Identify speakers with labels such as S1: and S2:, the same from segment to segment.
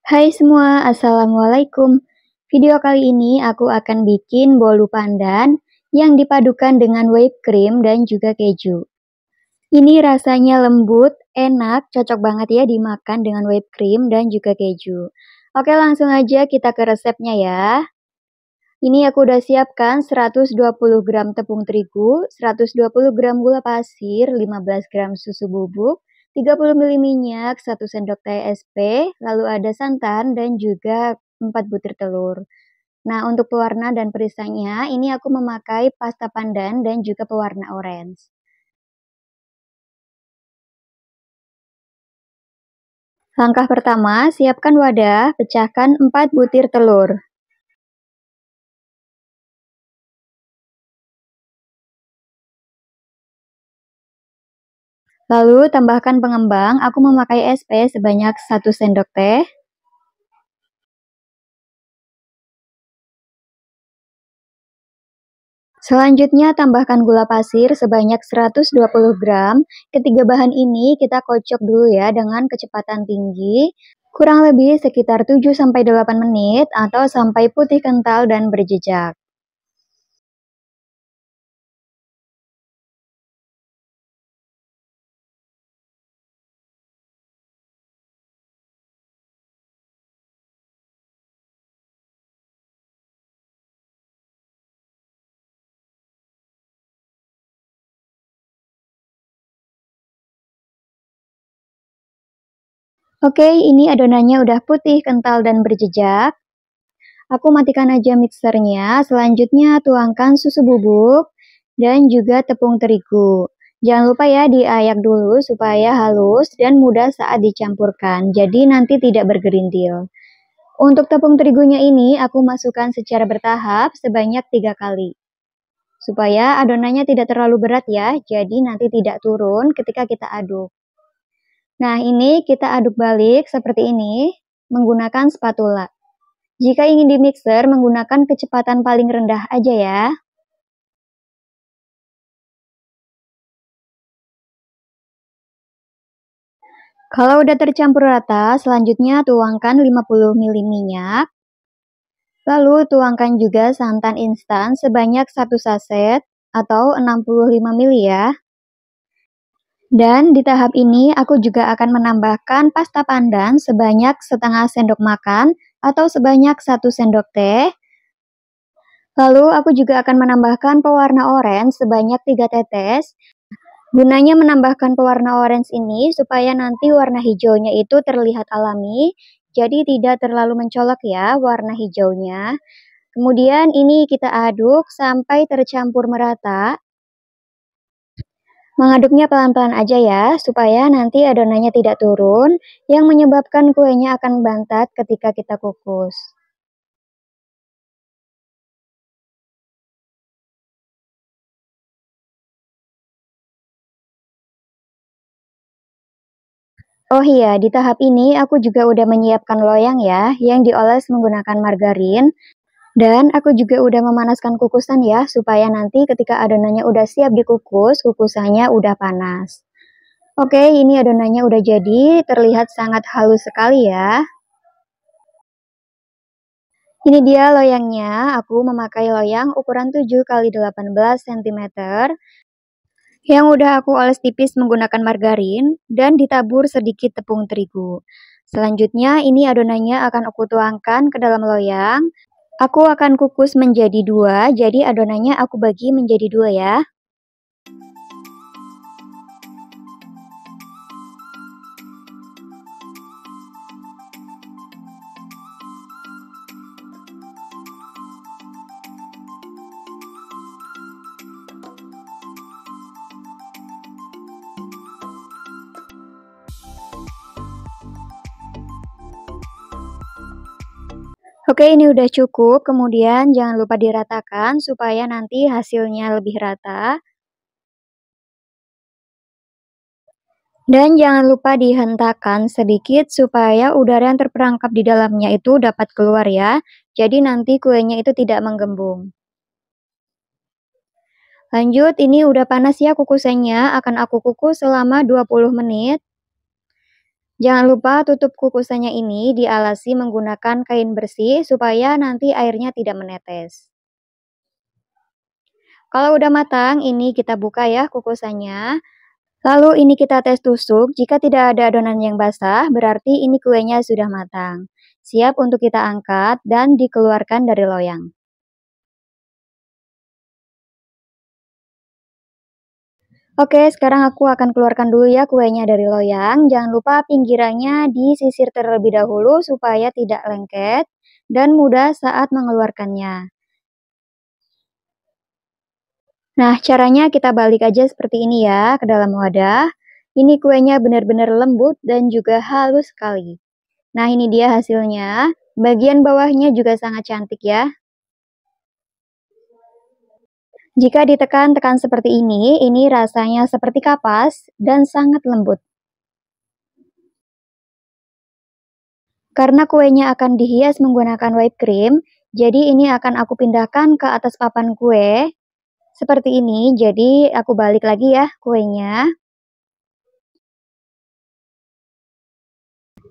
S1: Hai semua, Assalamualaikum. Video kali ini aku akan bikin bolu pandan yang dipadukan dengan whipped cream dan juga keju. Ini rasanya lembut, enak, cocok banget ya dimakan dengan whipped cream dan juga keju. Oke, langsung aja kita ke resepnya ya. Ini aku udah siapkan 120 gram tepung terigu, 120 gram gula pasir, 15 gram susu bubuk, 30 ml minyak, 1 sendok teh SP, lalu ada santan dan juga 4 butir telur. Nah, untuk pewarna dan perisanya, ini aku memakai pasta pandan dan juga pewarna orange. Langkah pertama, siapkan wadah, pecahkan 4 butir telur. Lalu tambahkan pengembang, aku memakai SP sebanyak 1 sendok teh. Selanjutnya tambahkan gula pasir sebanyak 120 gram. Ketiga bahan ini kita kocok dulu ya dengan kecepatan tinggi, kurang lebih sekitar 7-8 menit atau sampai putih kental dan berjejak. Oke, ini adonannya udah putih, kental, dan berjejak. Aku matikan aja mixernya. Selanjutnya tuangkan susu bubuk dan juga tepung terigu. Jangan lupa ya diayak dulu supaya halus dan mudah saat dicampurkan. Jadi nanti tidak bergerindil. Untuk tepung terigunya ini aku masukkan secara bertahap sebanyak 3 kali. Supaya adonannya tidak terlalu berat ya, jadi nanti tidak turun ketika kita aduk. Nah, ini kita aduk balik seperti ini menggunakan spatula. Jika ingin dimixer, menggunakan kecepatan paling rendah aja ya. Kalau udah tercampur rata, selanjutnya tuangkan 50 ml minyak. Lalu tuangkan juga santan instan sebanyak 1 saset atau 65 ml ya. Dan di tahap ini aku juga akan menambahkan pasta pandan sebanyak setengah sendok makan atau sebanyak 1 sendok teh. Lalu aku juga akan menambahkan pewarna orange sebanyak 3 tetes. Gunanya menambahkan pewarna orange ini supaya nanti warna hijaunya itu terlihat alami, jadi tidak terlalu mencolok ya warna hijaunya. Kemudian ini kita aduk sampai tercampur merata. Mengaduknya pelan-pelan aja ya, supaya nanti adonannya tidak turun, yang menyebabkan kuenya akan bantat ketika kita kukus. Oh iya, di tahap ini aku juga udah menyiapkan loyang ya, yang dioles menggunakan margarin. Dan aku juga udah memanaskan kukusan ya, supaya nanti ketika adonannya udah siap dikukus, kukusannya udah panas. Oke, ini adonannya udah jadi, terlihat sangat halus sekali ya. Ini dia loyangnya, aku memakai loyang ukuran 7 x 18 cm yang udah aku oles tipis menggunakan margarin dan ditabur sedikit tepung terigu. Selanjutnya ini adonannya akan aku tuangkan ke dalam loyang. Aku akan kukus menjadi 2, jadi adonannya aku bagi menjadi 2 ya. Oke, ini udah cukup. Kemudian jangan lupa diratakan supaya nanti hasilnya lebih rata. Dan jangan lupa dihentakkan sedikit supaya udara yang terperangkap di dalamnya itu dapat keluar ya. Jadi nanti kuenya itu tidak menggembung. Lanjut, ini udah panas ya kukusannya. Akan aku kukus selama 20 menit. Jangan lupa tutup kukusannya ini dialasi menggunakan kain bersih supaya nanti airnya tidak menetes. Kalau udah matang, ini kita buka ya kukusannya. Lalu ini kita tes tusuk, jika tidak ada adonan yang basah, berarti ini kuenya sudah matang. Siap untuk kita angkat dan dikeluarkan dari loyang. Oke, sekarang aku akan keluarkan dulu ya kuenya dari loyang. Jangan lupa pinggirannya disisir terlebih dahulu supaya tidak lengket dan mudah saat mengeluarkannya. Nah, caranya kita balik aja seperti ini ya ke dalam wadah. Ini kuenya benar-benar lembut dan juga halus sekali. Nah, ini dia hasilnya. Bagian bawahnya juga sangat cantik ya. Jika ditekan-tekan seperti ini rasanya seperti kapas dan sangat lembut. Karena kuenya akan dihias menggunakan whipped cream, jadi ini akan aku pindahkan ke atas papan kue. Seperti ini, jadi aku balik lagi ya kuenya.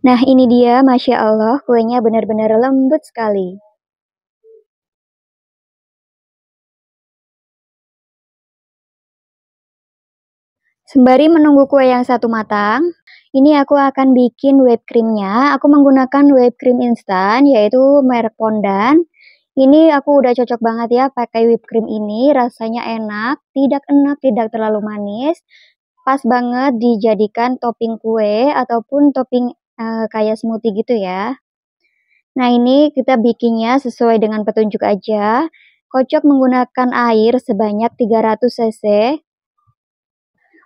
S1: Nah, ini dia, Masya Allah, kuenya benar-benar lembut sekali. Sembari menunggu kue yang satu matang, ini aku akan bikin whipped creamnya. Aku menggunakan whipped cream instan, yaitu merek Pondan. Ini aku udah cocok banget ya pakai whipped cream ini, rasanya enak, tidak terlalu manis. Pas banget dijadikan topping kue ataupun topping kayak smoothie gitu ya. Nah, ini kita bikinnya sesuai dengan petunjuk aja. Kocok menggunakan air sebanyak 300 cc.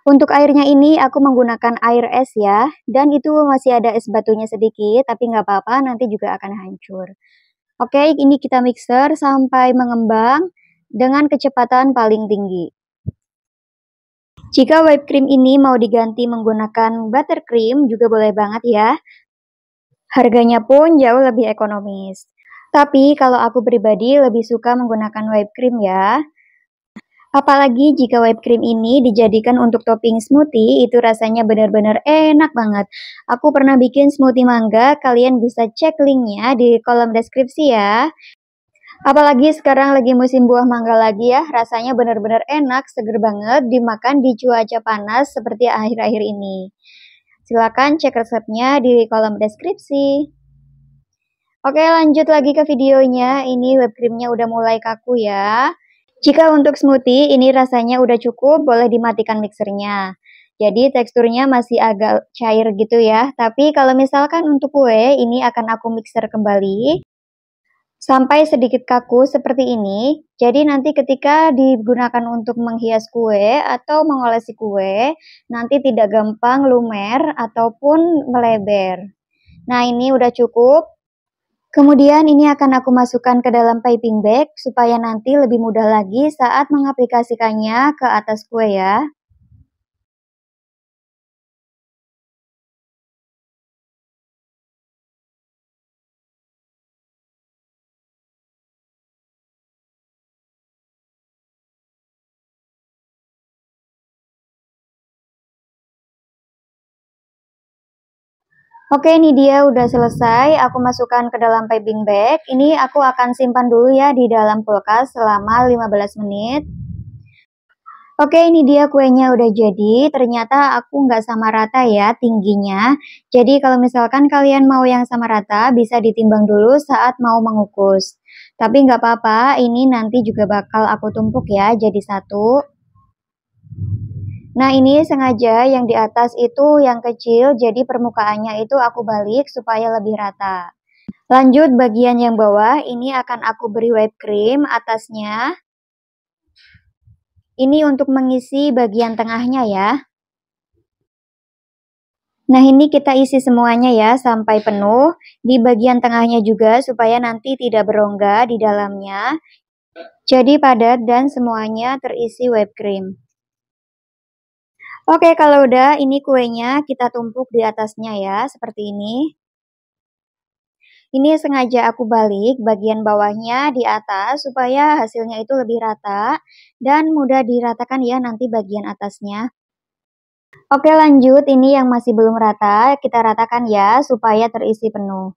S1: Untuk airnya ini aku menggunakan air es ya, dan itu masih ada es batunya sedikit, tapi nggak apa-apa, nanti juga akan hancur. Oke, ini kita mixer sampai mengembang dengan kecepatan paling tinggi. Jika whipped cream ini mau diganti menggunakan buttercream juga boleh banget ya. Harganya pun jauh lebih ekonomis. Tapi kalau aku pribadi lebih suka menggunakan whipped cream ya. Apalagi jika whipped cream ini dijadikan untuk topping smoothie, itu rasanya benar-benar enak banget. Aku pernah bikin smoothie mangga, kalian bisa cek linknya di kolom deskripsi ya. Apalagi sekarang lagi musim buah mangga lagi ya, rasanya benar-benar enak, seger banget dimakan di cuaca panas seperti akhir-akhir ini. Silakan cek resepnya di kolom deskripsi. Oke, lanjut lagi ke videonya. Ini whipped creamnya udah mulai kaku ya. Jika untuk smoothie, ini rasanya udah cukup, boleh dimatikan mixernya. Jadi teksturnya masih agak cair gitu ya. Tapi kalau misalkan untuk kue, ini akan aku mixer kembali sampai sedikit kaku seperti ini. Jadi nanti ketika digunakan untuk menghias kue atau mengolesi kue, nanti tidak gampang lumer ataupun meleber. Nah, ini udah cukup. Kemudian ini akan aku masukkan ke dalam piping bag supaya nanti lebih mudah lagi saat mengaplikasikannya ke atas kue ya. Oke, ini dia udah selesai. Aku masukkan ke dalam piping bag. Ini aku akan simpan dulu ya di dalam kulkas selama 15 menit. Oke, ini dia kuenya udah jadi. Ternyata aku nggak sama rata ya tingginya. Jadi kalau misalkan kalian mau yang sama rata, bisa ditimbang dulu saat mau mengukus. Tapi nggak apa-apa, ini nanti juga bakal aku tumpuk ya jadi satu. Nah, ini sengaja yang di atas itu yang kecil, jadi permukaannya itu aku balik supaya lebih rata. Lanjut bagian yang bawah, ini akan aku beri whipped cream atasnya. Ini untuk mengisi bagian tengahnya ya. Nah, ini kita isi semuanya ya sampai penuh. Di bagian tengahnya juga supaya nanti tidak berongga di dalamnya. Jadi padat dan semuanya terisi whipped cream. Oke, kalau udah ini kuenya kita tumpuk di atasnya ya, seperti ini. Ini sengaja aku balik bagian bawahnya di atas supaya hasilnya itu lebih rata dan mudah diratakan ya nanti bagian atasnya. Oke lanjut, ini yang masih belum rata, kita ratakan ya supaya terisi penuh.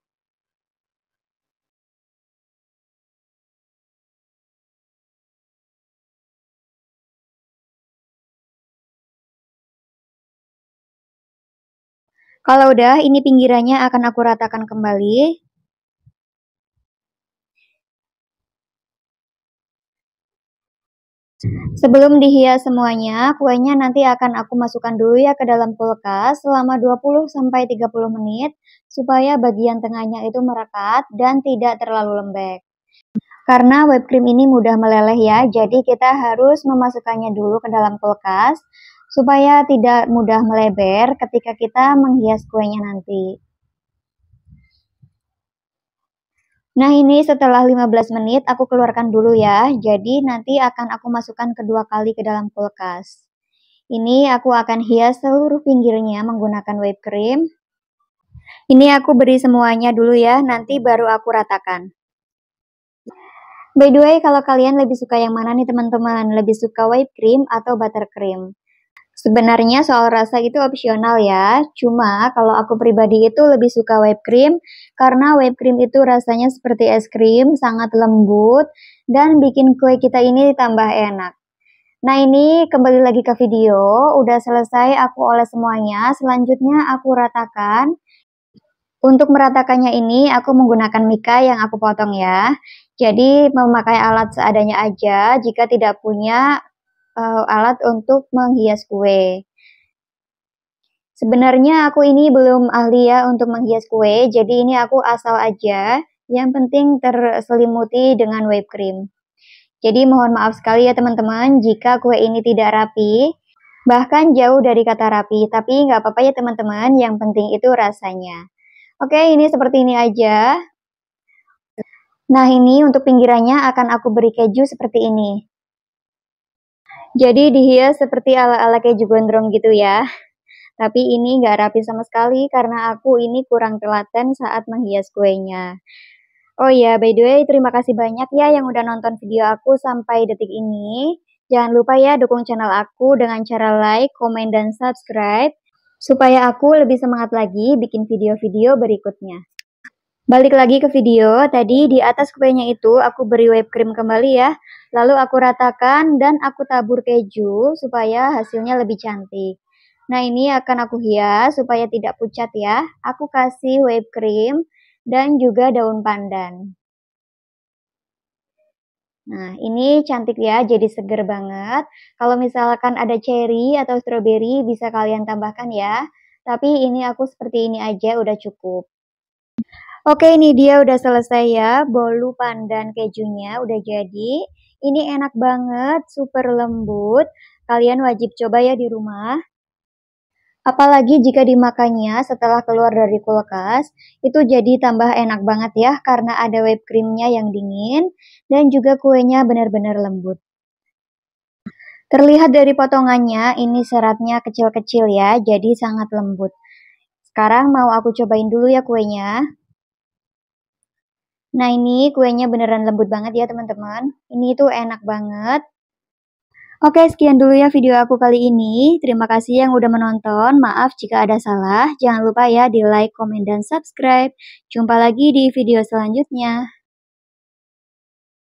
S1: Kalau udah, ini pinggirannya akan aku ratakan kembali. Sebelum dihias semuanya, kuenya nanti akan aku masukkan dulu ya ke dalam kulkas selama 20-30 menit supaya bagian tengahnya itu merekat dan tidak terlalu lembek. Karena whipped cream ini mudah meleleh ya, jadi kita harus memasukkannya dulu ke dalam kulkas supaya tidak mudah meleber ketika kita menghias kuenya nanti. Nah ini setelah 15 menit aku keluarkan dulu ya, jadi nanti akan aku masukkan kedua kali ke dalam kulkas. Ini aku akan hias seluruh pinggirnya menggunakan whipped cream. Ini aku beri semuanya dulu ya, nanti baru aku ratakan. By the way, kalau kalian lebih suka yang mana nih teman-teman? Lebih suka whipped cream atau buttercream? Sebenarnya soal rasa itu opsional ya, cuma kalau aku pribadi itu lebih suka whipped cream, karena whipped cream itu rasanya seperti es krim, sangat lembut, dan bikin kue kita ini tambah enak. Nah ini kembali lagi ke video, udah selesai aku oles semuanya, selanjutnya aku ratakan. Untuk meratakannya ini aku menggunakan mika yang aku potong ya, jadi memakai alat seadanya aja jika tidak punya alat untuk menghias kue. Sebenarnya aku ini belum ahli ya untuk menghias kue, jadi ini aku asal aja, yang penting terselimuti dengan whipped cream. Jadi mohon maaf sekali ya teman-teman jika kue ini tidak rapi, bahkan jauh dari kata rapi, tapi nggak apa-apa ya teman-teman, yang penting itu rasanya. Oke, ini seperti ini aja. Nah ini untuk pinggirannya akan aku beri keju seperti ini. Jadi dihias seperti ala-ala keju gondrong gitu ya. Tapi ini nggak rapi sama sekali karena aku ini kurang telaten saat menghias kuenya. Oh ya, by the way, terima kasih banyak ya yang udah nonton video aku sampai detik ini. Jangan lupa ya dukung channel aku dengan cara like, komen, dan subscribe, supaya aku lebih semangat lagi bikin video-video berikutnya. Balik lagi ke video, tadi di atas kuenya itu aku beri whipped cream kembali ya. Lalu aku ratakan dan aku tabur keju supaya hasilnya lebih cantik. Nah ini akan aku hias supaya tidak pucat ya. Aku kasih whipped cream dan juga daun pandan. Nah ini cantik ya, jadi seger banget. Kalau misalkan ada cherry atau strawberry bisa kalian tambahkan ya. Tapi ini aku seperti ini aja udah cukup. Oke, ini dia udah selesai ya, bolu pandan kejunya udah jadi. Ini enak banget, super lembut. Kalian wajib coba ya di rumah. Apalagi jika dimakannya setelah keluar dari kulkas, itu jadi tambah enak banget ya karena ada whipped creamnya yang dingin dan juga kuenya benar-benar lembut. Terlihat dari potongannya, ini seratnya kecil-kecil ya, jadi sangat lembut. Sekarang mau aku cobain dulu ya kuenya. Nah ini kuenya beneran lembut banget ya teman-teman. Ini tuh enak banget. Oke, sekian dulu ya video aku kali ini. Terima kasih yang udah menonton. Maaf jika ada salah. Jangan lupa ya di like, komen, dan subscribe. Jumpa lagi di video selanjutnya.